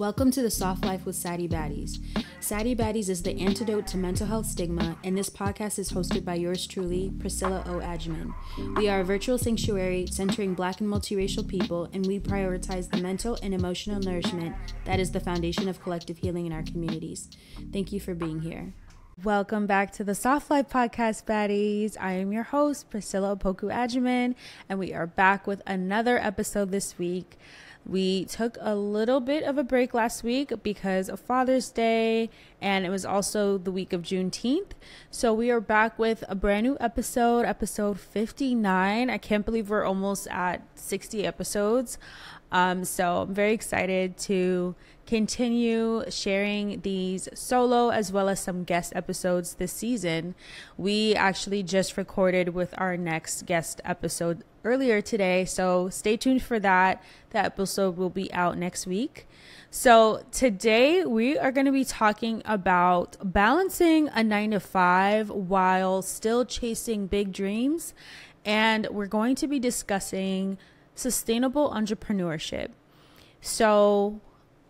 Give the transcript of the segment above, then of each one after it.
Welcome to the Soft Life with SADDIE BADDIES. SADDIE BADDIES is the antidote to mental health stigma, and this podcast is hosted by yours truly, Priscilla O. Adjaman. We are a virtual sanctuary centering Black and multiracial people, and we prioritize the mental and emotional nourishment that is the foundation of collective healing in our communities. Thank you for being here. Welcome back to the Soft Life Podcast, Baddies. I am your host, Priscilla Opoku Adjaman, and we are back with another episode this week. We took a little bit of a break last week because of Father's Day, and it was also the week of Juneteenth. So we are back with a brand new episode 59. I can't believe we're almost at 60 episodes. So I'm very excited to continue sharing these solo as well as some guest episodes this season. We actually just recorded with our next guest episode earlier today, so stay tuned for that. That episode will be out next week. So today we are going to be talking about balancing a 9-to-5 while still chasing big dreams, and we're going to be discussing sustainable entrepreneurship. So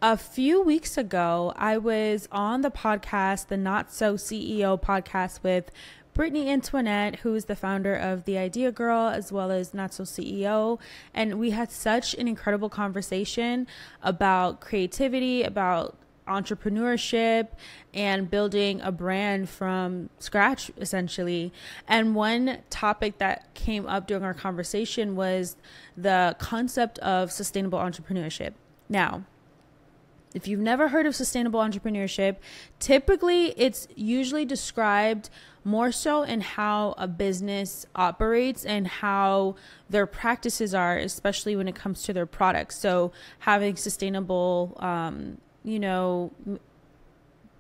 a few weeks ago, I was on the podcast, the Not So CEO podcast, with Brittany Antoinette, who is the founder of The Idea Girl, as well as Not So CEO. And we had such an incredible conversation about creativity, about entrepreneurship, and building a brand from scratch, essentially. And one topic that came up during our conversation was the concept of sustainable entrepreneurship. Now, if you've never heard of sustainable entrepreneurship, typically it's usually described more so in how a business operates and how their practices are, especially when it comes to their products. So having sustainable,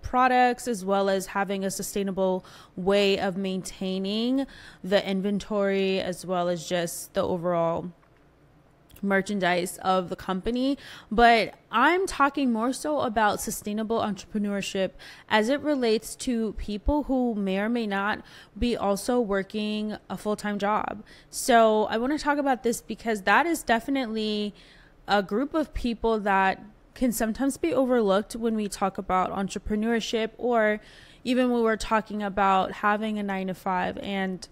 products, as well as having a sustainable way of maintaining the inventory, as well as just the overall merchandise of the company. But I'm talking more so about sustainable entrepreneurship as it relates to people who may or may not be also working a full-time job. So I want to talk about this because that is definitely a group of people that can sometimes be overlooked when we talk about entrepreneurship, or even when we're talking about having a 9-to-5. And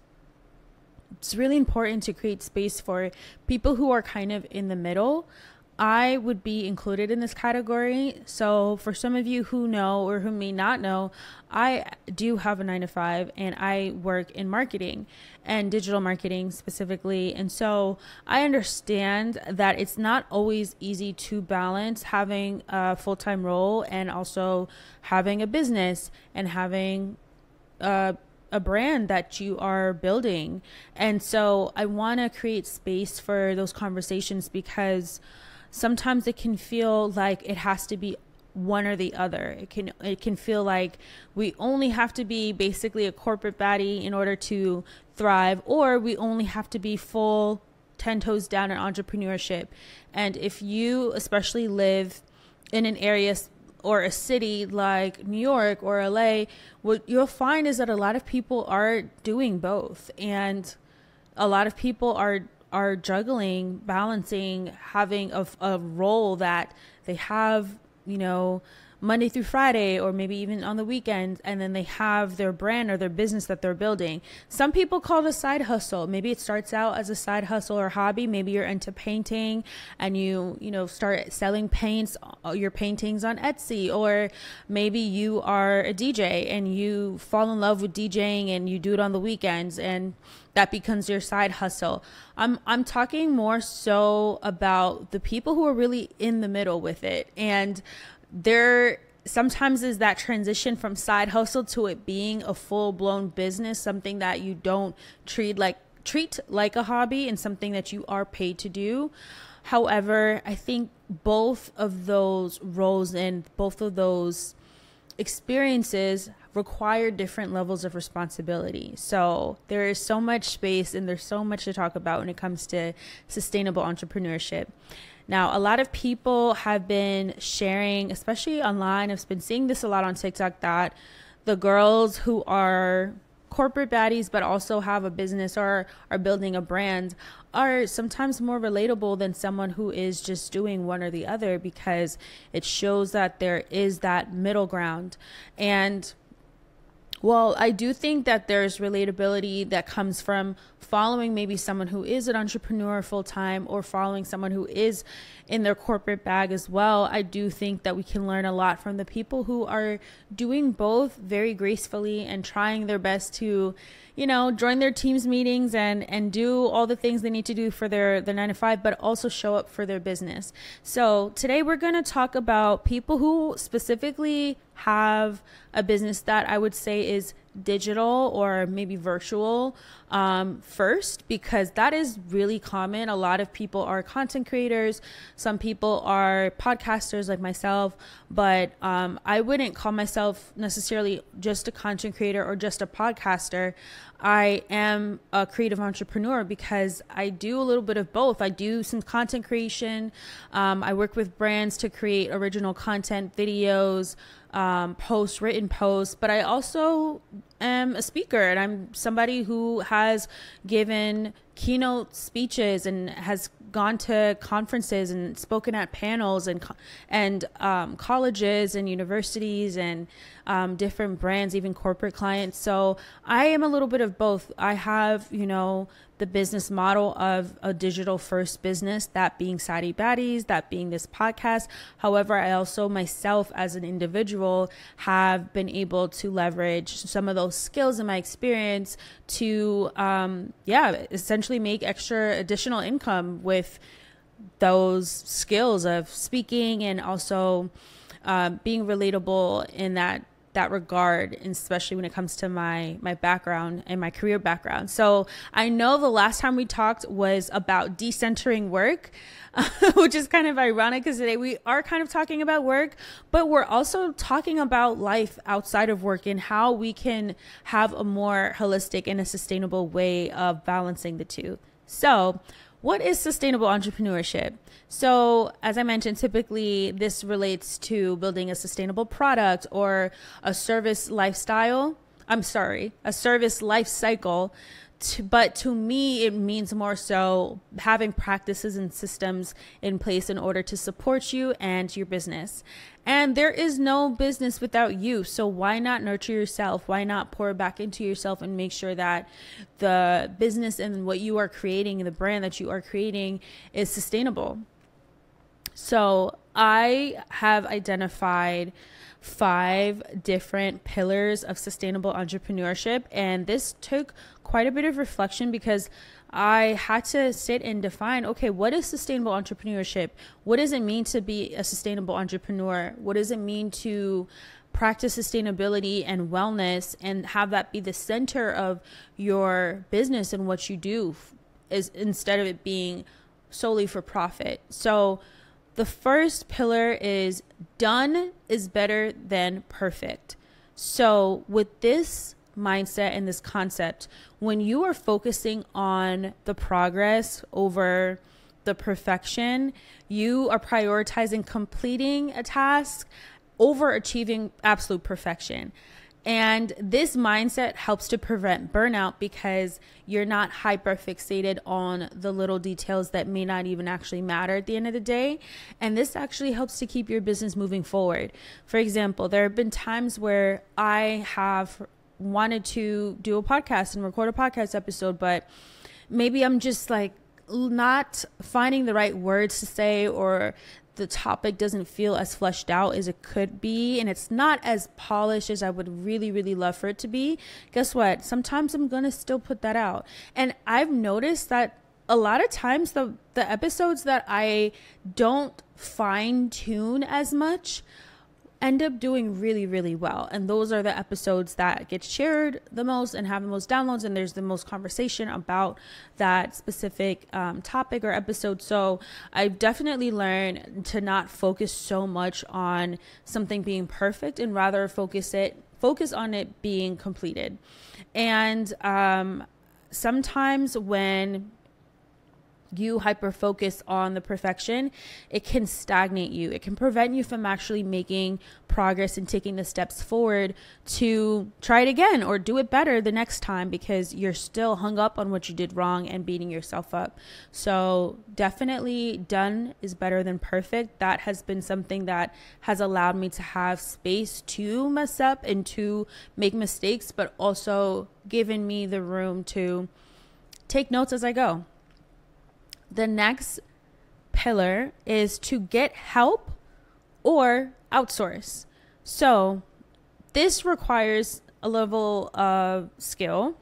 it's really important to create space for people who are kind of in the middle. I would be included in this category. So for some of you who know or who may not know, I do have a 9-to-5, and I work in marketing and digital marketing specifically. And so I understand that it's not always easy to balance having a full-time role and also having a business and having a brand that you are building. And so I want to create space for those conversations because sometimes it can feel like it has to be one or the other. It can feel like we only have to be basically a corporate baddie in order to thrive, or we only have to be full 10 toes down in entrepreneurship. And if you especially live in an area or a city like New York or LA, what you'll find is that a lot of people are doing both, and a lot of people are juggling, balancing, having a role that they have, Monday through Friday, or maybe even on the weekends, and then they have their brand or their business that they're building. Some people call it a side hustle. Maybe it starts out as a side hustle or hobby. Maybe you're into painting and you start selling your paintings on Etsy, or maybe you are a DJ and you fall in love with DJing and you do it on the weekends, and that becomes your side hustle. I'm talking more so about the people who are really in the middle with it. And there sometimes is that transition from side hustle to it being a full-blown business, something that you don't treat like a hobby and something that you are paid to do. However, I think both of those roles and both of those experiences require different levels of responsibility. So there is so much space and there's so much to talk about when it comes to sustainable entrepreneurship. Now, a lot of people have been sharing, especially online, I've been seeing this a lot on TikTok, that the girls who are corporate baddies but also have a business or are building a brand are sometimes more relatable than someone who is just doing one or the other, because it shows that there is that middle ground. And well, I do think that there's relatability that comes from following maybe someone who is an entrepreneur full time, or following someone who is in their corporate bag as well. I do think that we can learn a lot from the people who are doing both very gracefully and trying their best to, you know, join their team's meetings and do all the things they need to do for their 9 to 5, but also show up for their business. So today we're going to talk about people who specifically have a business that I would say is digital or maybe virtual first, because that is really common. A lot of people are content creators. Some people are podcasters like myself, but I wouldn't call myself necessarily just a content creator or just a podcaster. I am a creative entrepreneur because I do a little bit of both. I do some content creation. I work with brands to create original content, videos, written posts, but I also am a speaker, and I'm somebody who has given keynote speeches and has gone to conferences and spoken at panels and colleges and universities and different brands, even corporate clients. So I am a little bit of both. I have, you know, the business model of a digital first business, that being SADDIE BADDIES, that being this podcast. However, I also myself as an individual have been able to leverage some of those skills and my experience to, essentially make extra additional income with those skills of speaking and also being relatable in that regard, especially when it comes to my background and my career background. So I know the last time we talked was about decentering work, which is kind of ironic because today we are kind of talking about work, but we're also talking about life outside of work and how we can have a more holistic and a sustainable way of balancing the two. So what is sustainable entrepreneurship? So as I mentioned, typically this relates to building a sustainable product or a service lifestyle. A service life cycle. But to me, it means more so having practices and systems in place in order to support you and your business. And there is no business without you. So why not nurture yourself? Why not pour back into yourself and make sure that the business and what you are creating, the brand that you are creating, is sustainable? So I have identified 5 different pillars of sustainable entrepreneurship, and this took quite a bit of reflection because I had to sit and define, okay, what is sustainable entrepreneurship? What does it mean to be a sustainable entrepreneur? What does it mean to practice sustainability and wellness and have that be the center of your business and what you do, is instead of it being solely for profit? So the first pillar is done is better than perfect. So with this mindset and this concept, when you are focusing on the progress over the perfection, you are prioritizing completing a task over achieving absolute perfection. And this mindset helps to prevent burnout because you're not hyper fixated on the little details that may not even actually matter at the end of the day. And this actually helps to keep your business moving forward. For example, there have been times where I have wanted to do a podcast and record a podcast episode, but maybe I'm just like not finding the right words to say, or the topic doesn't feel as fleshed out as it could be, and it's not as polished as I would really, really love for it to be. Guess what? Sometimes I'm going to still put that out. And I've noticed that a lot of times the episodes that I don't fine tune as much end up doing really, really well. And those are the episodes that get shared the most and have the most downloads, and there's the most conversation about that specific topic or episode. So I've definitely learned to not focus so much on something being perfect and rather focus on it being completed. And sometimes when you hyper focus on the perfection, it can stagnate you. It can prevent you from actually making progress and taking the steps forward to try it again or do it better the next time, because you're still hung up on what you did wrong and beating yourself up. So definitely done is better than perfect. That has been something that has allowed me to have space to mess up and to make mistakes, but also given me the room to take notes as I go. The next pillar is to get help or outsource. So this requires a level of skill.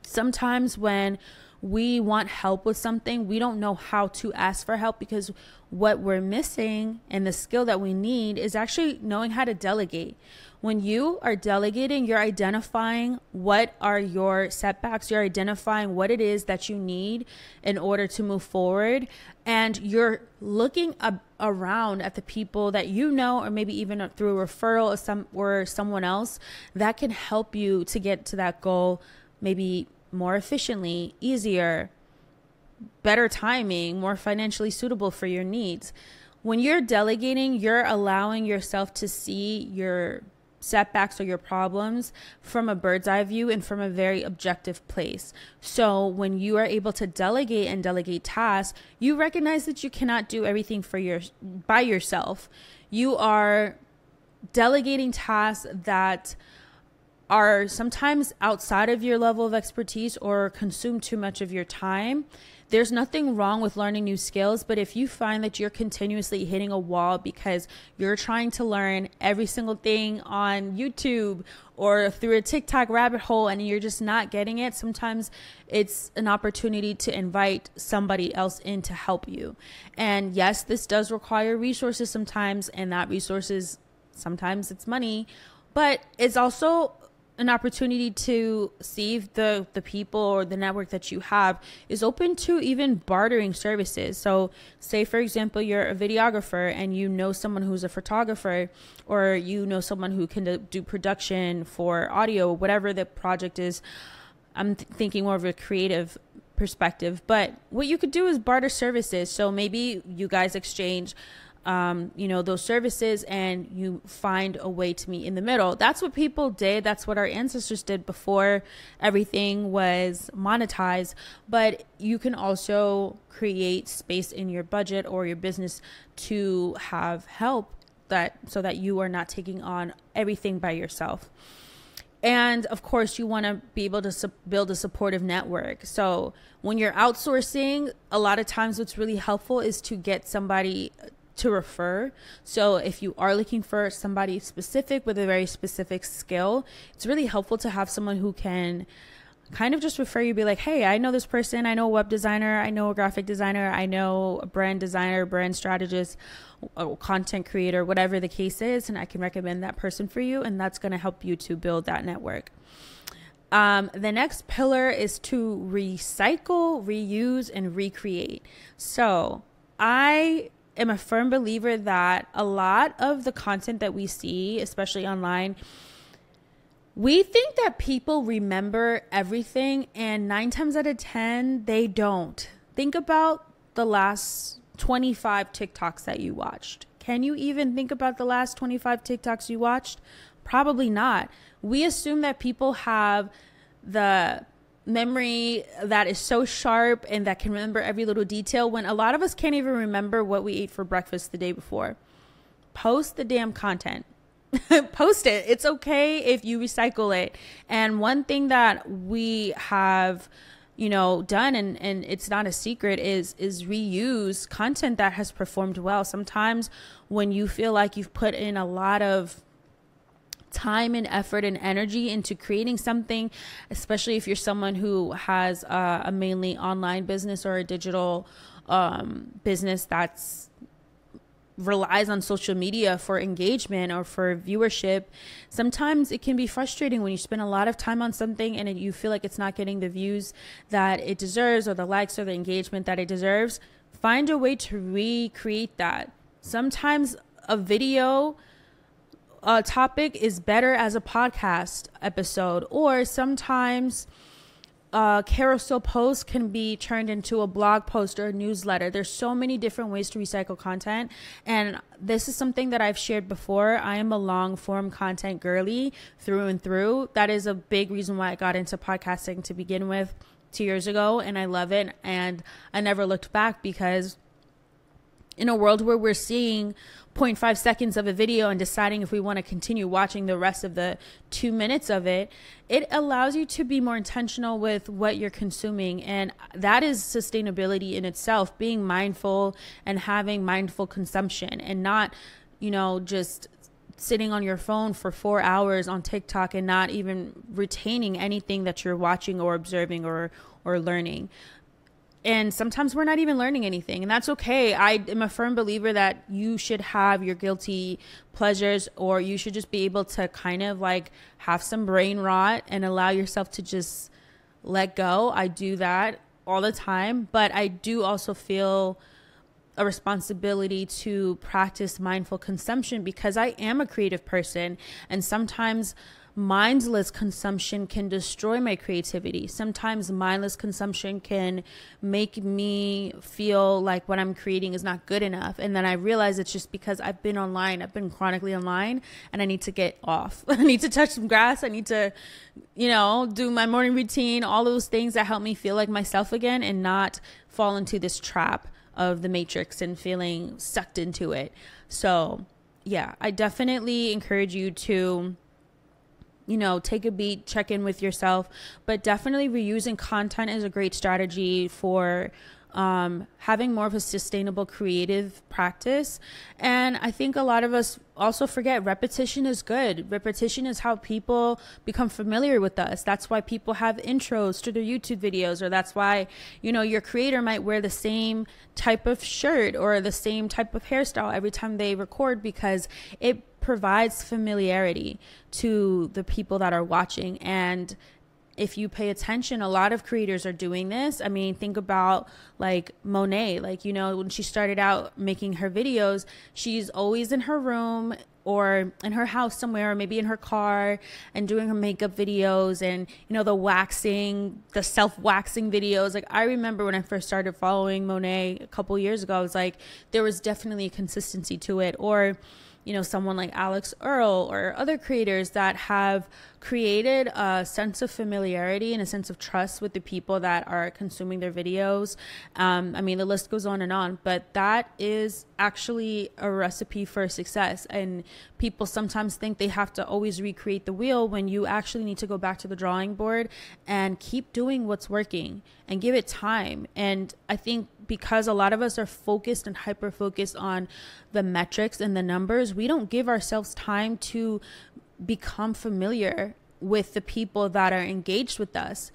Sometimes when we want help with something, we don't know how to ask for help, because what we're missing and the skill that we need is actually knowing how to delegate. When you are delegating, you're identifying what are your setbacks, you're identifying what it is that you need in order to move forward, and you're looking around at the people that you know, or maybe even through a referral or someone else that can help you to get to that goal, maybe more efficiently, easier, better timing, more financially suitable for your needs. When you're delegating, you're allowing yourself to see your setbacks or your problems from a bird's eye view and from a very objective place. So when you are able to delegate and delegate tasks, you recognize that you cannot do everything by yourself. You are delegating tasks that are sometimes outside of your level of expertise or consume too much of your time. There's nothing wrong with learning new skills, but if you find that you're continuously hitting a wall because you're trying to learn every single thing on YouTube or through a TikTok rabbit hole and you're just not getting it, sometimes it's an opportunity to invite somebody else in to help you. And yes, this does require resources sometimes, and that resources, sometimes it's money, but it's also an opportunity to see if the people or the network that you have is open to even bartering services. So say, for example, you're a videographer and you know someone who's a photographer, or you know someone who can do production for audio, whatever the project is. I'm thinking more of a creative perspective, but what you could do is barter services. So maybe you guys exchange those services, and you find a way to meet in the middle. That's what people did. That's what our ancestors did before everything was monetized. But you can also create space in your budget or your business to have help, so that you are not taking on everything by yourself. And of course, you want to be able to build a supportive network. So when you're outsourcing, a lot of times what's really helpful is to get somebody to refer. So if you are looking for somebody specific with a very specific skill, it's really helpful to have someone who can kind of just refer you, be like, hey, I know this person, I know a web designer, I know a graphic designer, I know a brand designer, brand strategist, a content creator, whatever the case is, and I can recommend that person for you, and that's going to help you to build that network. The next pillar is to recycle, reuse, and recreate. So I am a firm believer that a lot of the content that we see, especially online, we think that people remember everything, and 9 times out of 10, they don't. Think about the last 25 TikToks that you watched. Can you even think about the last 25 TikToks you watched? Probably not. We assume that people have the memory that is so sharp and that can remember every little detail, when a lot of us can't even remember what we ate for breakfast the day before. Post the damn content. Post it. It's okay if you recycle it. And one thing that we have done, and it's not a secret, is reuse content that has performed well. Sometimes when you feel like you've put in a lot of time and effort and energy into creating something, especially if you're someone who has a mainly online business or a digital business that's relies on social media for engagement or for viewership, sometimes it can be frustrating when you spend a lot of time on something and you feel like it's not getting the views that it deserves or the likes or the engagement that it deserves. Find a way to recreate that. Sometimes a video topic is better as a podcast episode, or sometimes carousel post can be turned into a blog post or a newsletter. There's so many different ways to recycle content. And this is something that I've shared before. I am a long form content girly through and through. That is a big reason why I got into podcasting to begin with 2 years ago. And I love it. And I never looked back, because in a world where we're seeing 0.5 seconds of a video and deciding if we want to continue watching the rest of the 2 minutes of it, it allows you to be more intentional with what you're consuming. And that is sustainability in itself, being mindful and having mindful consumption, and not, just sitting on your phone for 4 hours on TikTok and not even retaining anything that you're watching or observing or learning. And sometimes we're not even learning anything, and that's okay. I am a firm believer that you should have your guilty pleasures, or you should just be able to kind of like have some brain rot and allow yourself to just let go. I do that all the time, but I do also feel a responsibility to practice mindful consumption, because I am a creative person, and sometimes mindless consumption can destroy my creativity. Sometimes mindless consumption can make me feel like what I'm creating is not good enough. And then I realize it's just because I've been chronically online, and I need to get off. I need to touch some grass. I need to, do my morning routine, all those things that help me feel like myself again, and not fall into this trap of the matrix and feeling sucked into it. So yeah, I definitely encourage you to take a beat, check in with yourself, but definitely reusing content is a great strategy for having more of a sustainable creative practice. And I think a lot of us also forget repetition is good. Repetition is how people become familiar with us. That's why people have intros to their YouTube videos, or that's why, your creator might wear the same type of shirt or the same type of hairstyle every time they record, because it provides familiarity to the people that are watching. And if you pay attention, a lot of creators are doing this. I mean, think about like Monet, when she started out making her videos, she's always in her room or in her house somewhere, or maybe in her car, and doing her makeup videos, and, the self-waxing videos. Like, I remember when I first started following Monet a couple years ago, I was like, there was definitely a consistency to it. Or someone like Alex Earl, or other creators that have created a sense of familiarity and a sense of trust with the people that are consuming their videos. The list goes on, but that is actually a recipe for success. And people sometimes think they have to always recreate the wheel, when you actually need to go back to the drawing board and keep doing what's working and give it time. And I think because a lot of us are focused and hyper focused on the metrics and the numbers, we don't give ourselves time to become familiar with the people that are engaged with us.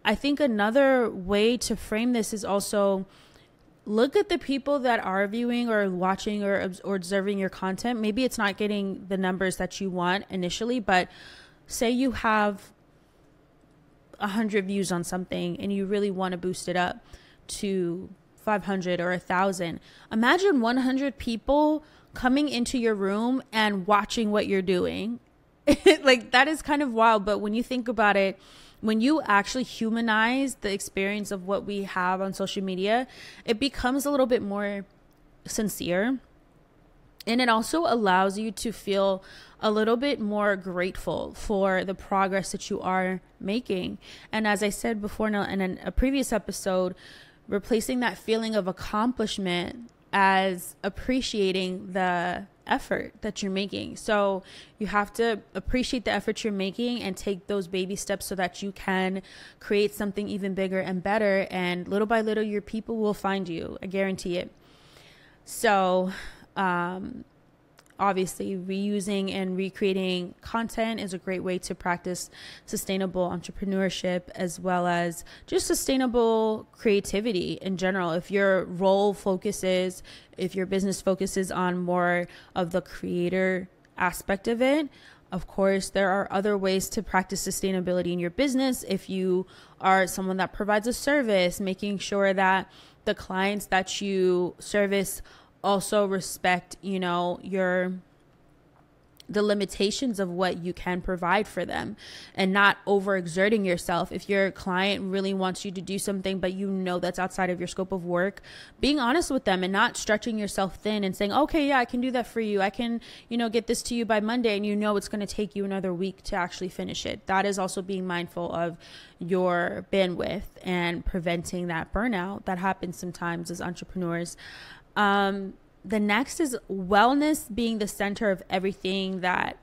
I think another way to frame this is also look at the people that are viewing or watching or observing your content. Maybe it's not getting the numbers that you want initially, but say you have 100 views on something and you really want to boost it up to 500 or 1,000. Imagine 100 people coming into your room and watching what you're doing. Like, that is kind of wild. But when you think about it, when you actually humanize the experience of what we have on social media, it becomes a little bit more sincere. And it also allows you to feel a little bit more grateful for the progress that you are making. And as I said before in a previous episode, replacing that feeling of accomplishment as appreciating the effort that you're making. So you have to appreciate the effort you're making and take those baby steps so that you can create something even bigger and better. And little by little, your people will find you. I guarantee it. So, obviously, reusing and recreating content is a great way to practice sustainable entrepreneurship, as well as just sustainable creativity in general. If your if your business focuses on more of the creator aspect of it, of course, there are other ways to practice sustainability in your business. If you are someone that provides a service, making sure that the clients that you service also respect, your the limitations of what you can provide for them, and not overexerting yourself. If your client really wants you to do something, but you know that's outside of your scope of work, being honest with them and not stretching yourself thin and saying, okay, yeah, I can do that for you. I can, get this to you by Monday, and it's going to take you another week to actually finish it. That is also being mindful of your bandwidth and preventing that burnout that happens sometimes as entrepreneurs. The next is wellness being the center of everything that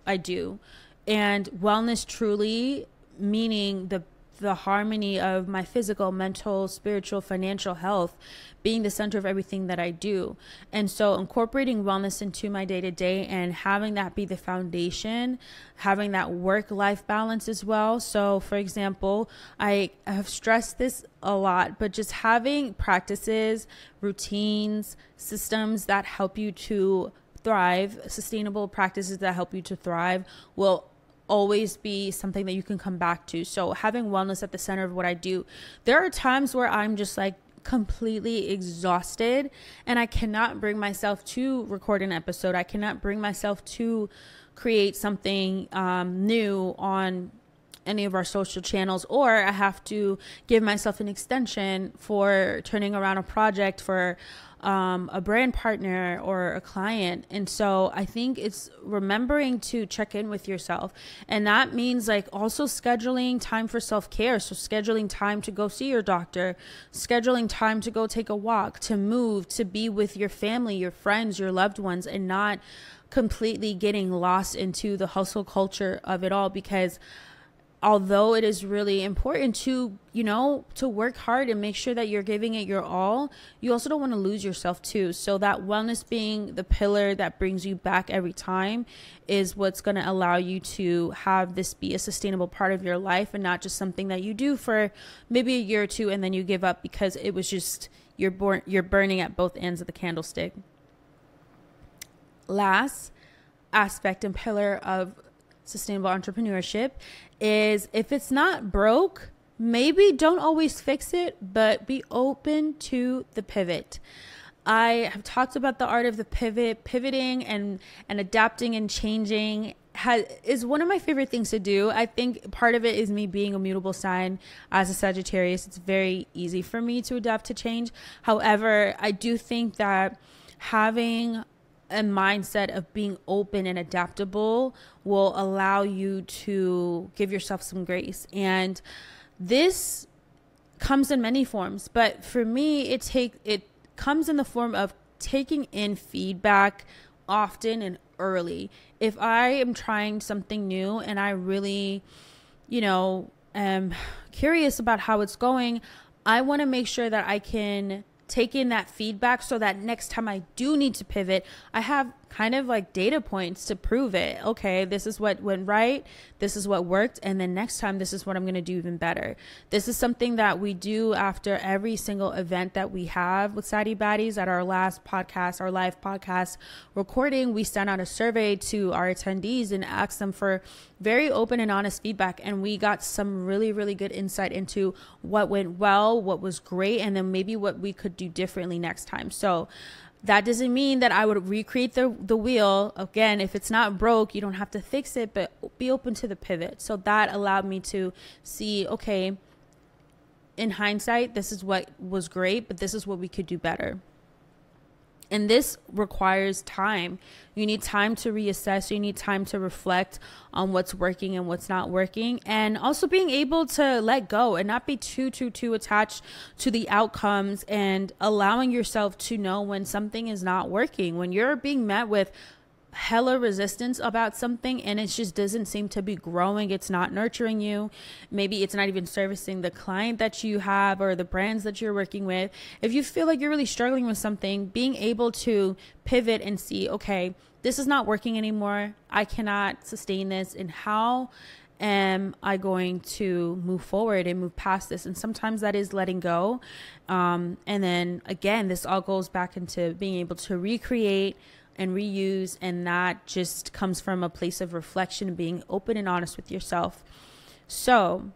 I do. And wellness truly meaning the harmony of my physical, mental, spiritual, financial health being the center of everything that I do. And so incorporating wellness into my day-to-day and having that be the foundation, having that work-life balance as well. So for example, I have stressed this a lot, but just having practices, routines, systems that help you to thrive, sustainable practices that help you to thrive will always be something that you can come back to. So having wellness at the center of what I do. There are times where I'm just like completely exhausted and I cannot bring myself to record an episode. I cannot bring myself to create something new on any of our social channels, or I have to give myself an extension for turning around a project for a brand partner or a client. And so I think it's remembering to check in with yourself. And that means like also scheduling time for self-care. So scheduling time to go see your doctor, scheduling time to go take a walk, to move, to be with your family, your friends, your loved ones, and not completely getting lost into the hustle culture of it all. Because although it is really important to, to work hard and make sure that you're giving it your all, you also don't want to lose yourself too. So that wellness being the pillar that brings you back every time is what's going to allow you to have this be a sustainable part of your life and not just something that you do for maybe a year or two and then you give up because it was just, you're burning at both ends of the candlestick. Last aspect and pillar of sustainable entrepreneurship is if it's not broke, maybe don't always fix it, but be open to the pivot. I have talked about the art of the pivoting and adapting and changing is one of my favorite things to do. I think part of it is me being a mutable sign as a Sagittarius. It's very easy for me to adapt to change. However, I do think that having a mindset of being open and adaptable will allow you to give yourself some grace. And this comes in many forms, but for me, it comes in the form of taking in feedback often and early. If I am trying something new and I really, am curious about how it's going, I want to make sure that I can take in that feedback so that next time I do need to pivot, I have kind of like data points to prove it. Okay, this is what went right. This is what worked. And then next time, this is what I'm going to do even better. This is something that we do after every single event that we have with SADDIE BADDIES. At our last podcast, our live podcast recording, we sent out a survey to our attendees and asked them for very open and honest feedback. And we got some really, really good insight into what went well, what was great, and then maybe what we could do differently next time. So that doesn't mean that I would recreate the wheel. Again, if it's not broke, you don't have to fix it, but be open to the pivot. So that allowed me to see, okay, in hindsight, this is what was great, but this is what we could do better. And this requires time. You need time to reassess. You need time to reflect on what's working and what's not working. And also being able to let go and not be too attached to the outcomes, and allowing yourself to know when something is not working. When you're being met with hella resistance about something and it just doesn't seem to be growing, it's not nurturing you, maybe it's not even servicing the client that you have or the brands that you're working with. If you feel like you're really struggling with something, being able to pivot and see, okay, this is not working anymore, I cannot sustain this, and how am I going to move forward and move past this? And sometimes that is letting go. And then again, this all goes back into being able to recreate and reuse, and that just comes from a place of reflection and being open and honest with yourself. So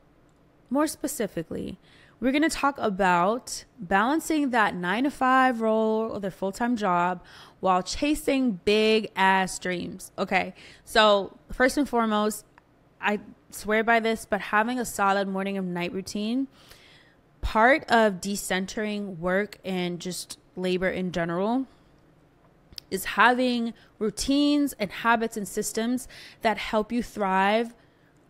more specifically, we're going to talk about balancing that 9-to-5 role or their full-time job while chasing big ass dreams. Okay. So first and foremost, I swear by this, but having a solid morning and night routine, part of decentering work and just labor in general, is having routines and habits and systems that help you thrive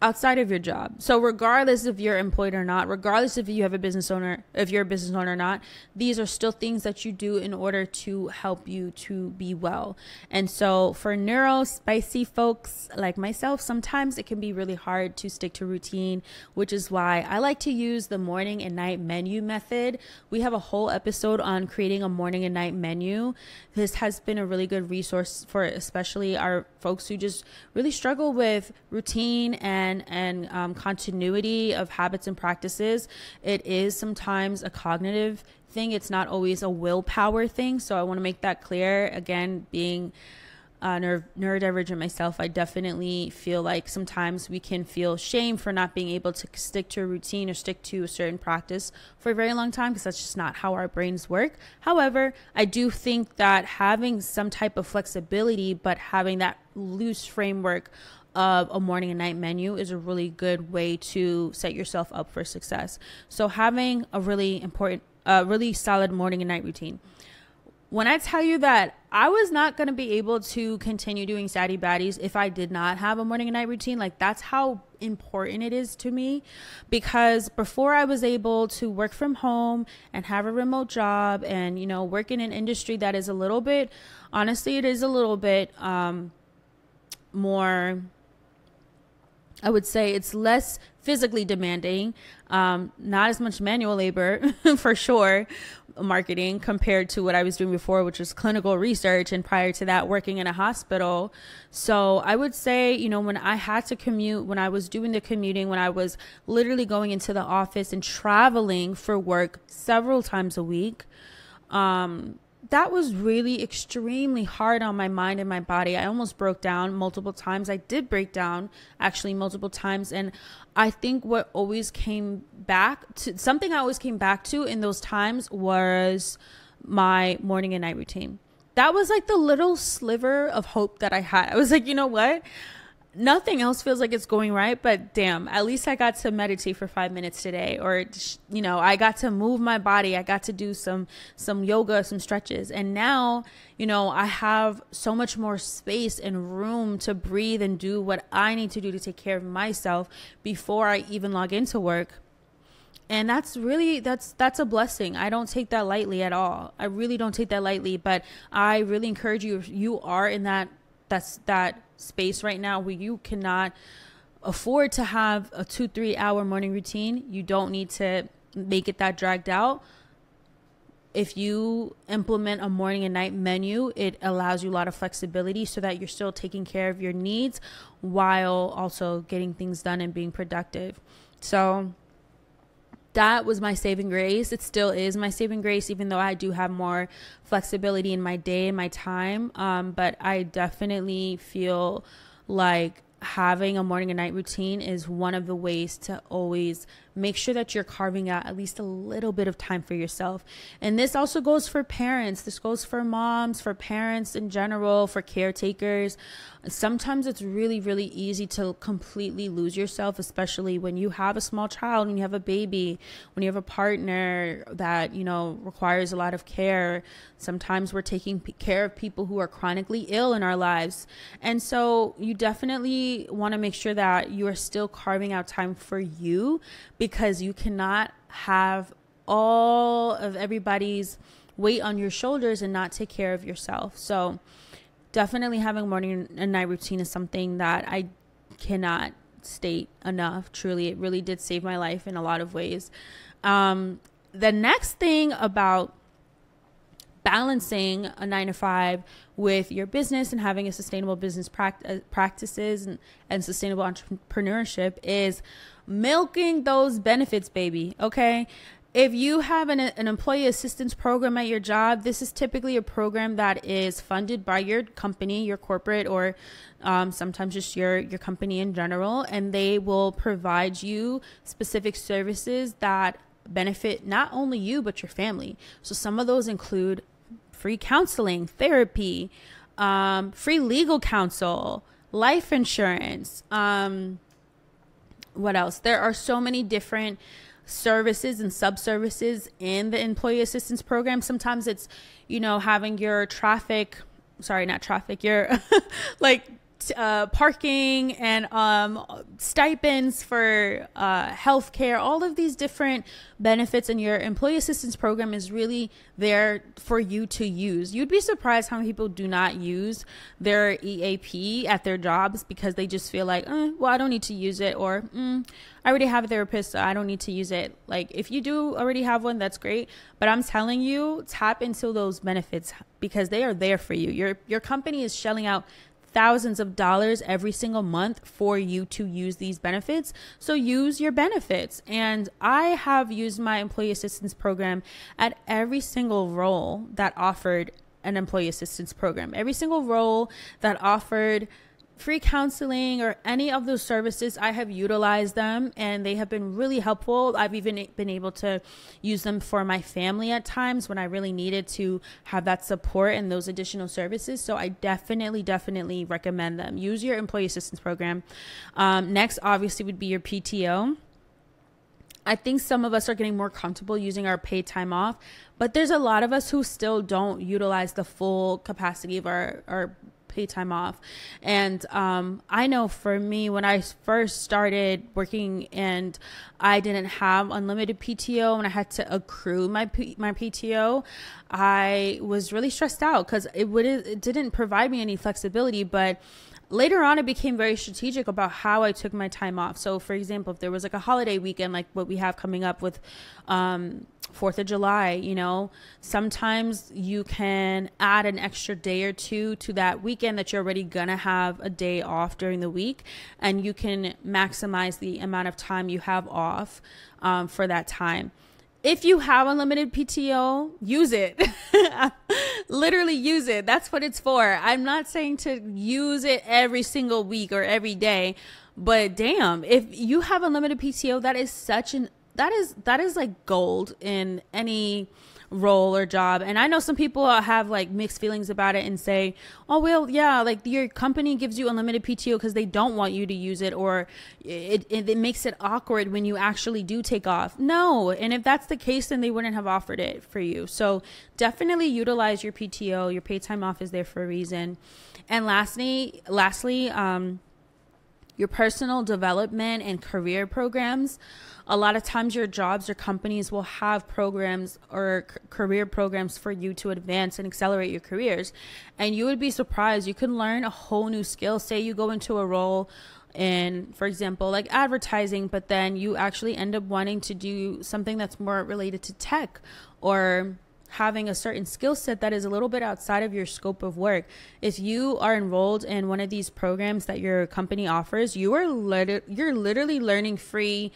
outside of your job. So regardless if you're employed or not, regardless if you have a business owner, if you're a business owner or not, these are still things that you do in order to help you to be well. And so for spicy folks like myself, sometimes it can be really hard to stick to routine, which is why I like to use the morning and night menu method. We have a whole episode on creating a morning and night menu. This has been a really good resource for especially our folks who just really struggle with routine and continuity of habits and practices. It is sometimes a cognitive thing. It's not always a willpower thing. So I want to make that clear. Again, being neurodivergent myself, I definitely feel like sometimes we can feel shame for not being able to stick to a routine or stick to a certain practice for a very long time, because that's just not how our brains work. However, I do think that having some type of flexibility, but having that loose framework of a morning and night menu is a really good way to set yourself up for success. So having a really solid morning and night routine. When I tell you that I was not going to be able to continue doing SADDIE Baddies if I did not have a morning and night routine, like that's how important it is to me. Because before I was able to work from home and have a remote job and, work in an industry that is a little bit, honestly, it is a little bit more, I would say it's less physically demanding, not as much manual labor for sure, marketing compared to what I was doing before, which was clinical research, and prior to that working in a hospital. So I would say, when I had to commute, when I was doing the commuting, when I was literally going into the office and traveling for work several times a week, that was really extremely hard on my mind and my body. I almost broke down multiple times. I did break down actually multiple times. And I think what always came back to something I always came back to in those times was my morning and night routine. That was like the little sliver of hope that I had. I was like, you know what? Nothing else feels like it's going right, but damn, at least I got to meditate for 5 minutes today, or, I got to move my body. I got to do some yoga, some stretches. And now, I have so much more space and room to breathe and do what I need to do to take care of myself before I even log into work. And that's a blessing. I don't take that lightly at all. I really don't take that lightly, but I really encourage you, if you are in that space right now where you cannot afford to have a 2-3 hour morning routine, you don't need to make it that dragged out. If you implement a morning and night menu, it allows you a lot of flexibility so that you're still taking care of your needs while also getting things done and being productive. So that was my saving grace. It still is my saving grace, even though I do have more flexibility in my day and my time. But I definitely feel like having a morning and night routine is one of the ways to always make sure that you're carving out at least a little bit of time for yourself. And this also goes for parents. This goes for moms, for parents in general, for caretakers. Sometimes it's really, really easy to completely lose yourself, especially when you have a small child, when you have a baby, when you have a partner that, requires a lot of care. Sometimes we're taking care of people who are chronically ill in our lives. And so you definitely want to make sure that you are still carving out time for you, because you cannot have all of everybody's weight on your shoulders and not take care of yourself. So definitely having a morning and night routine is something that I cannot state enough. Truly, it really did save my life in a lot of ways. The next thing about balancing a 9-to-5 with your business and having a sustainable business practices and sustainable entrepreneurship is milking those benefits, baby. Okay. If you have an employee assistance program at your job, this is typically a program that is funded by your company, your corporate, or sometimes just your company in general, and they will provide you specific services that benefit not only you, but your family. So some of those include free counseling, therapy, free legal counsel, life insurance. What else? There are so many different services and sub-services in the employee assistance program. Sometimes it's, having your your like parking and stipends for healthcare. All of these different benefits in your employee assistance program is really there for you to use. You'd be surprised how many people do not use their EAP at their jobs because they just feel like, well, I don't need to use it, or I already have a therapist, so I don't need to use it. Like, if you do already have one, that's great, but I'm telling you, tap into those benefits because they are there for you. Your company is shelling out thousands of dollars every single month for you to use these benefits. So use your benefits. And I have used my employee assistance program at every single role that offered an employee assistance program. Every single role that offered free counseling or any of those services, I have utilized them and they have been really helpful. I've even been able to use them for my family at times when I really needed to have that support and those additional services. So I definitely recommend them. Use your employee assistance program. Next, obviously, would be your PTO. I think some of us are getting more comfortable using our paid time off, but there's a lot of us who still don't utilize the full capacity of our paid time off. And I know for me, when I first started working and I didn't have unlimited PTO and I had to accrue my PTO, I was really stressed out because it didn't provide me any flexibility. But later on, I became very strategic about how I took my time off. So, for example, if there was like a holiday weekend, like what we have coming up with 4th of July, sometimes you can add an extra day or two to that weekend that you're already going to have a day off during the week. And you can maximize the amount of time you have off for that time. If you have unlimited PTO, use it. Literally use it. That's what it's for. I'm not saying to use it every single week or every day, but damn, if you have unlimited PTO, that is like gold in any role or job. And I know some people have like mixed feelings about it and say, oh, well, yeah, like your company gives you unlimited PTO because they don't want you to use it, or it makes it awkward when you actually do take off. No. And if that's the case, then they wouldn't have offered it for you. So definitely utilize your PTO. Your paid time off is there for a reason. And lastly, your personal development and career programs. A lot of times your jobs or companies will have programs or career programs for you to advance and accelerate your careers. And you would be surprised. You can learn a whole new skill. Say you go into a role in, for example, like advertising, but then you actually end up wanting to do something that's more related to tech, or having a certain skill set that is a little bit outside of your scope of work. If you are enrolled in one of these programs that your company offers, you're literally learning free.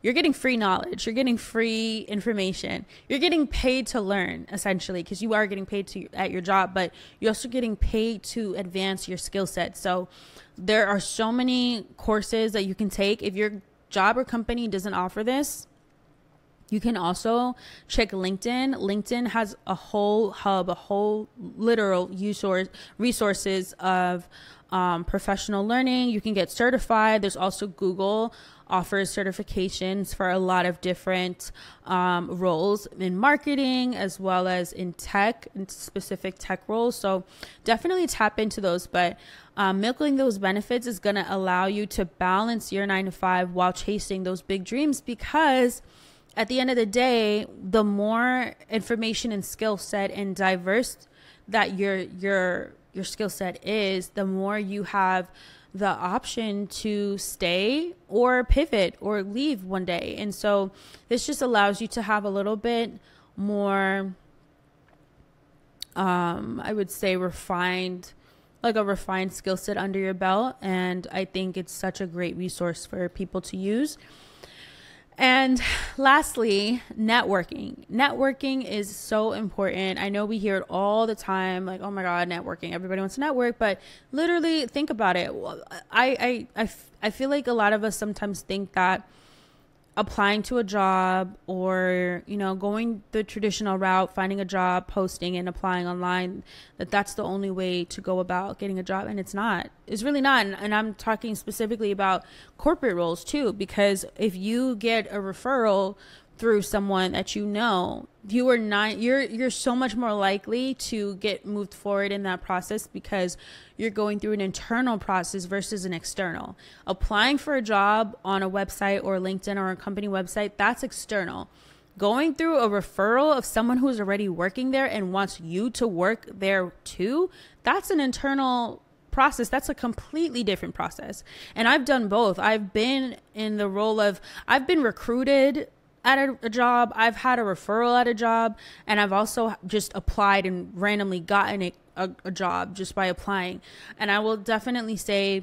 You're getting free knowledge. You're getting free information. You're getting paid to learn, essentially, because you are getting paid at your job, but you're also getting paid to advance your skill set. So there are so many courses that you can take. If your job or company doesn't offer this, you can also check LinkedIn. LinkedIn has a whole hub, a whole literal resources of professional learning. You can get certified. There's also Google offers certifications for a lot of different roles in marketing as well as in tech, in specific tech roles. So definitely tap into those. But milking those benefits is going to allow you to balance your 9-to-5 while chasing those big dreams, because at the end of the day, the more information and skill set and diverse that your skill set is, the more you have the option to stay or pivot or leave one day. And so this just allows you to have a little bit more, I would say refined skill set under your belt. And I think it's such a great resource for people to use. And lastly, networking. Networking is so important. I know we hear it all the time, like, oh my God, networking. Everybody wants to network, but literally think about it. I feel like a lot of us sometimes think that applying to a job, or going the traditional route, finding a job, posting and applying online, that's the only way to go about getting a job. And it's really not. And I'm talking specifically about corporate roles too, because if you get a referral through someone that you're so much more likely to get moved forward in that process, because you're going through an internal process versus an external. Applying for a job on a website or LinkedIn or a company website, that's external. Going through a referral of someone who's already working there and wants you to work there too, that's an internal process. That's a completely different process. And I've done both. I've been in the role of, I've been recruited at a job, I've had a referral at a job, and I've also just applied and randomly gotten a job just by applying. And I will definitely say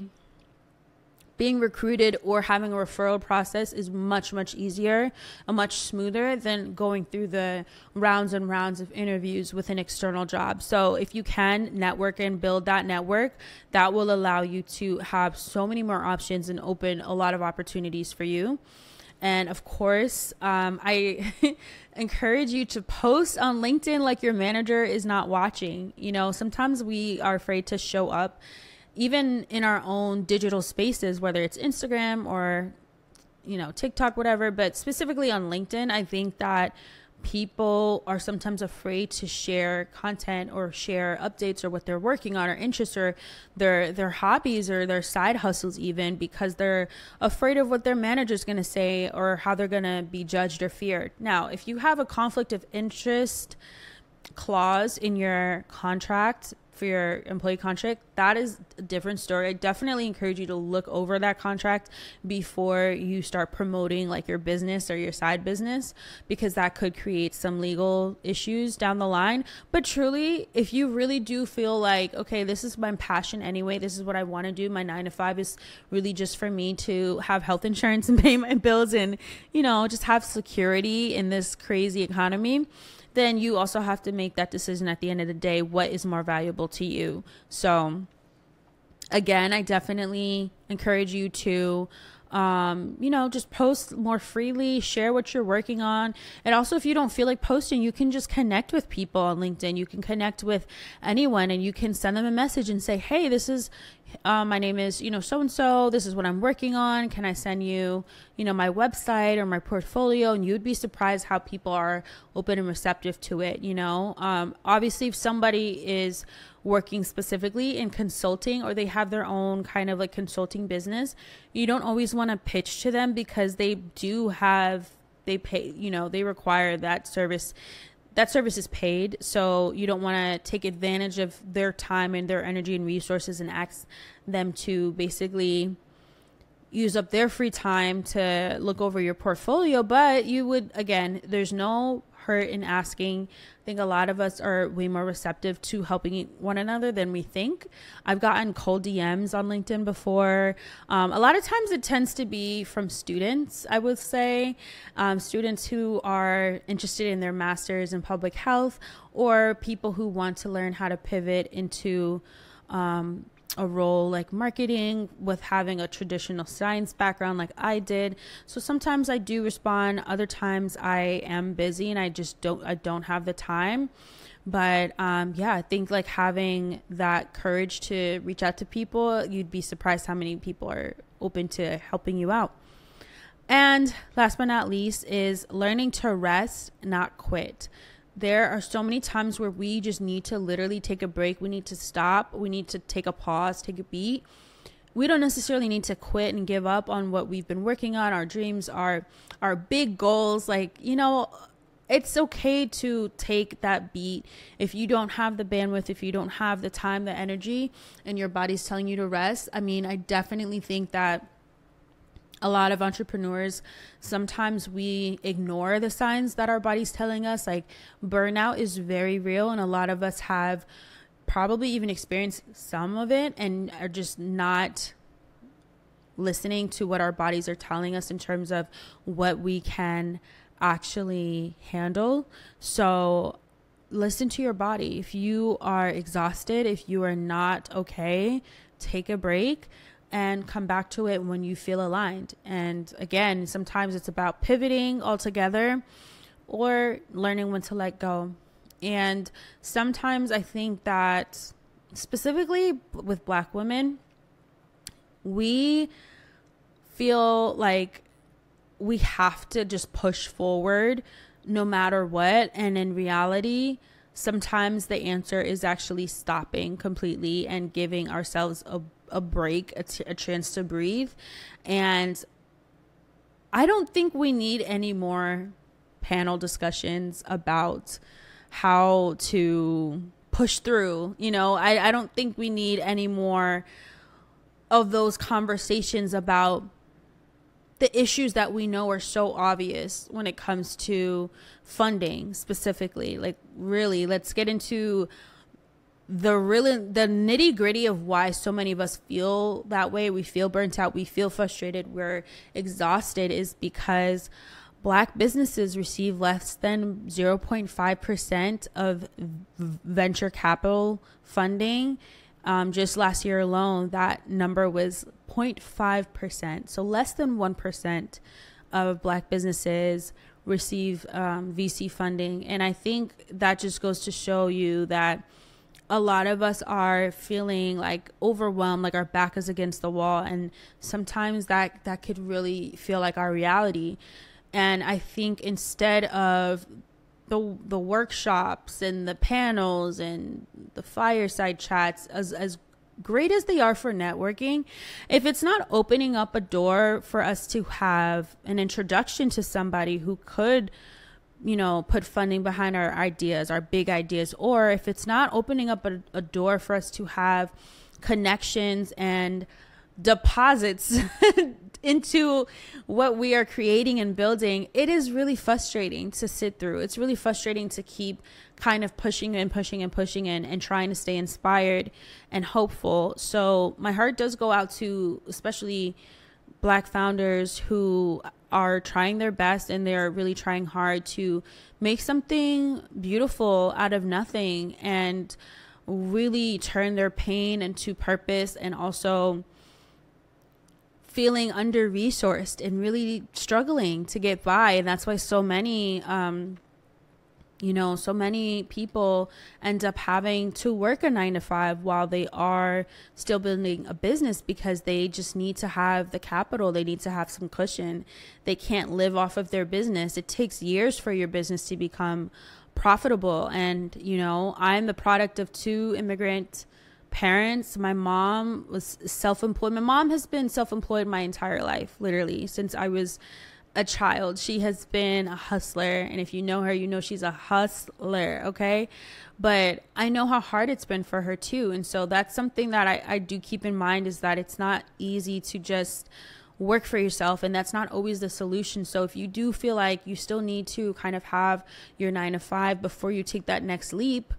being recruited or having a referral process is much, much easier and much smoother than going through the rounds and rounds of interviews with an external job. So if you can network and build that network, that will allow you to have so many more options and open a lot of opportunities for you. And of course, I encourage you to post on LinkedIn like your manager is not watching. Sometimes we are afraid to show up, even in our own digital spaces, whether it's Instagram or, TikTok, whatever. But specifically on LinkedIn, I think that people are sometimes afraid to share content or share updates or what they're working on or interests or their hobbies or their side hustles, even because they're afraid of what their manager's going to say or how they're going to be judged or feared. Now, if you have a conflict of interest clause in your contract for your employee contract, that is a different story. I definitely encourage you to look over that contract before you start promoting like your business or your side business, because that could create some legal issues down the line. But truly, if you really do feel like, okay, this is my passion anyway, this is what I want to do, my 9 to 5 is really just for me to have health insurance and pay my bills and, just have security in this crazy economy, then you also have to make that decision at the end of the day, what is more valuable to you. So again, I definitely encourage you to, just post more freely, share what you're working on. And also, if you don't feel like posting, you can just connect with people on LinkedIn. You can connect with anyone and you can send them a message and say, hey, this is, my name is, so-and-so, this is what I'm working on. Can I send you, my website or my portfolio? And you'd be surprised how people are open and receptive to it. Obviously, if somebody is working specifically in consulting or they have their own kind of like consulting business, you don't always want to pitch to them because they pay, they require that service. That service is paid, so you don't want to take advantage of their time and their energy and resources and ask them to basically use up their free time to look over your portfolio. But you would, again, there's no hurt in asking. I think a lot of us are way more receptive to helping one another than we think. I've gotten cold DMs on LinkedIn before. A lot of times it tends to be from students, I would say, students who are interested in their master's in public health, or people who want to learn how to pivot into a role like marketing with having a traditional science background like I did. So sometimes I do respond, other times I am busy and I don't have the time. But I think like having that courage to reach out to people, you'd be surprised how many people are open to helping you out. And last but not least is learning to rest, not quit. There are so many times where we just need to literally take a break. We need to stop. We need to take a pause, take a beat. We don't necessarily need to quit and give up on what we've been working on, our dreams, our big goals. Like, it's okay to take that beat. If you don't have the bandwidth, if you don't have the time, the energy, and your body's telling you to rest, I definitely think that a lot of entrepreneurs, sometimes we ignore the signs that our body's telling us. Like burnout is very real, and a lot of us have probably even experienced some of it and are just not listening to what our bodies are telling us in terms of what we can actually handle. So listen to your body. If you are exhausted, if you are not okay, take a break. and come back to it when you feel aligned. And again, sometimes it's about pivoting altogether or learning when to let go. And sometimes I think that specifically with Black women, we feel like we have to just push forward no matter what. And in reality, sometimes the answer is actually stopping completely and giving ourselves a break, a chance to breathe. And I don't think we need any more panel discussions about how to push through. I don't think we need any more of those conversations about the issues that we know are so obvious when it comes to funding specifically. Like, really, let's get into the nitty gritty of why so many of us feel that way. We feel burnt out. We feel frustrated. We're exhausted, is because Black businesses receive less than 0.5% of venture capital funding. Just last year alone, that number was 0.5%. So less than 1% of Black businesses receive VC funding. And I think that just goes to show you that a lot of us are feeling like overwhelmed, like our back is against the wall. And sometimes that could really feel like our reality. And I think instead of the workshops and the panels and the fireside chats, as great as they are for networking, if it's not opening up a door for us to have an introduction to somebody who could, put funding behind our ideas, our big ideas, or if it's not opening up a door for us to have connections and deposits into what we are creating and building, it is really frustrating to sit through. It's really frustrating to keep kind of pushing and trying to stay inspired and hopeful. So my heart does go out to especially Black founders who are trying their best, and they're really trying hard to make something beautiful out of nothing and really turn their pain into purpose, and also feeling under-resourced and really struggling to get by. And that's why so many people end up having to work a 9-to-5 while they are still building a business, because they just need to have the capital. They need to have some cushion. They can't live off of their business. It takes years for your business to become profitable. And, I'm the product of 2 immigrant parents. My mom was self-employed. My mom has been self-employed my entire life, literally since I was a child. She has been a hustler, and if you know her, you know she's a hustler. Okay, but I know how hard it's been for her too. And so that's something that I do keep in mind, is that it's not easy to just work for yourself, and that's not always the solution. So if you do feel like you still need to kind of have your 9-to-5 before you take that next leap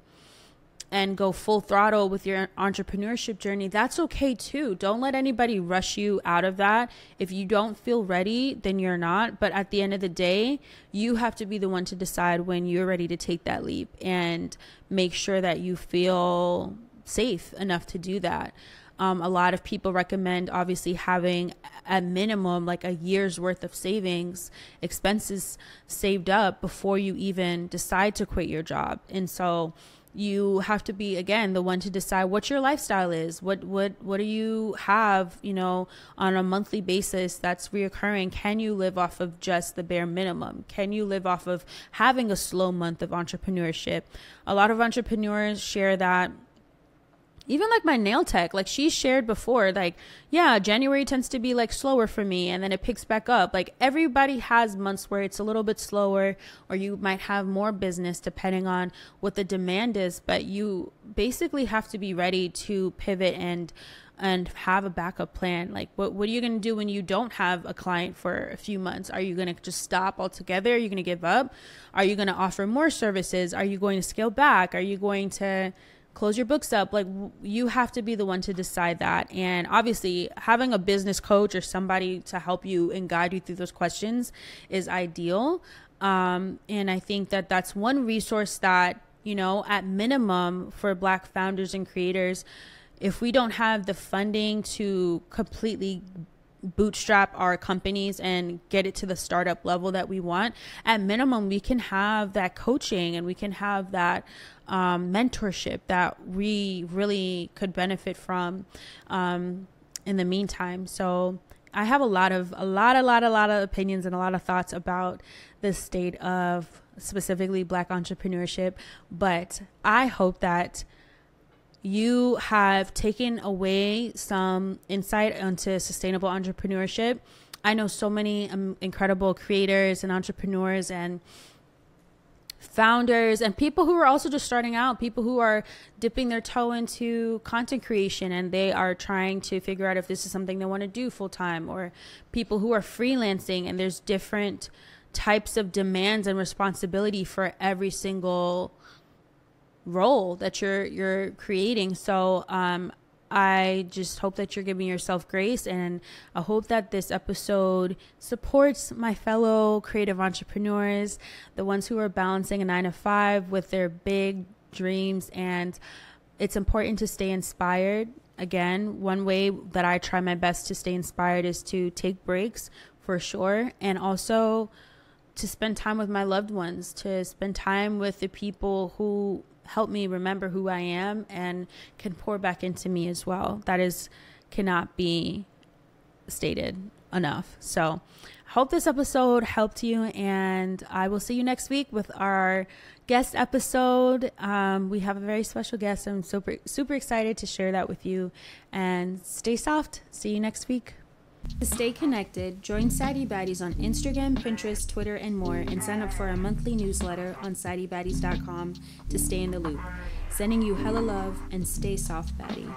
and go full throttle with your entrepreneurship journey, that's okay too. Don't let anybody rush you out of that. If you don't feel ready, then you're not. But at the end of the day, you have to be the one to decide when you're ready to take that leap, and make sure that you feel safe enough to do that. A lot of people recommend obviously having at minimum like a year's worth of savings, expenses saved up before you even decide to quit your job. And so you have to be, again, the one to decide what your lifestyle is. What do you have, on a monthly basis that's reoccurring? Can you live off of just the bare minimum? Can you live off of having a slow month of entrepreneurship? A lot of entrepreneurs share that. Even like my nail tech, like she shared before, like, yeah, January tends to be like slower for me, and then it picks back up. Like, everybody has months where it's a little bit slower, or you might have more business depending on what the demand is. But you basically have to be ready to pivot and have a backup plan. Like, what are you going to do when you don't have a client for a few months? Are you going to just stop altogether? Are you going to give up? Are you going to offer more services? Are you going to scale back? Are you going to close your books up? Like, you have to be the one to decide that. And obviously having a business coach or somebody to help you and guide you through those questions is ideal. And I think that that's one resource that, at minimum for Black founders and creators if we don't have the funding to completely bootstrap our companies and get it to the startup level that we want, at minimum we can have that coaching and we can have that mentorship that we really could benefit from in the meantime. So I have a lot of opinions and a lot of thoughts about the state of specifically Black entrepreneurship, but I hope that you have taken away some insight into sustainable entrepreneurship. I know so many incredible creators and entrepreneurs and founders and people who are also just starting out, people who are dipping their toe into content creation and they are trying to figure out if this is something they want to do full time, or people who are freelancing, and there's different types of demands and responsibility for every single role that you're creating. So I just hope that you're giving yourself grace, and I hope that this episode supports my fellow creative entrepreneurs, the ones who are balancing a 9-to-5 with their big dreams. And it's important to stay inspired. Again, one way that I try my best to stay inspired is to take breaks, for sure, and also to spend time with my loved ones, to spend time with the people who help me remember who I am and can pour back into me as well. That cannot be stated enough. So I hope this episode helped you, and I will see you next week with our guest episode. We have a very special guest. I'm super excited to share that with you, and stay soft. See you next week. To stay connected, join SADDIE BADDIES on Instagram, Pinterest, Twitter, and more, and sign up for our monthly newsletter on SADDIEBADDIES.com to stay in the loop. Sending you hella love, and stay soft, baddie.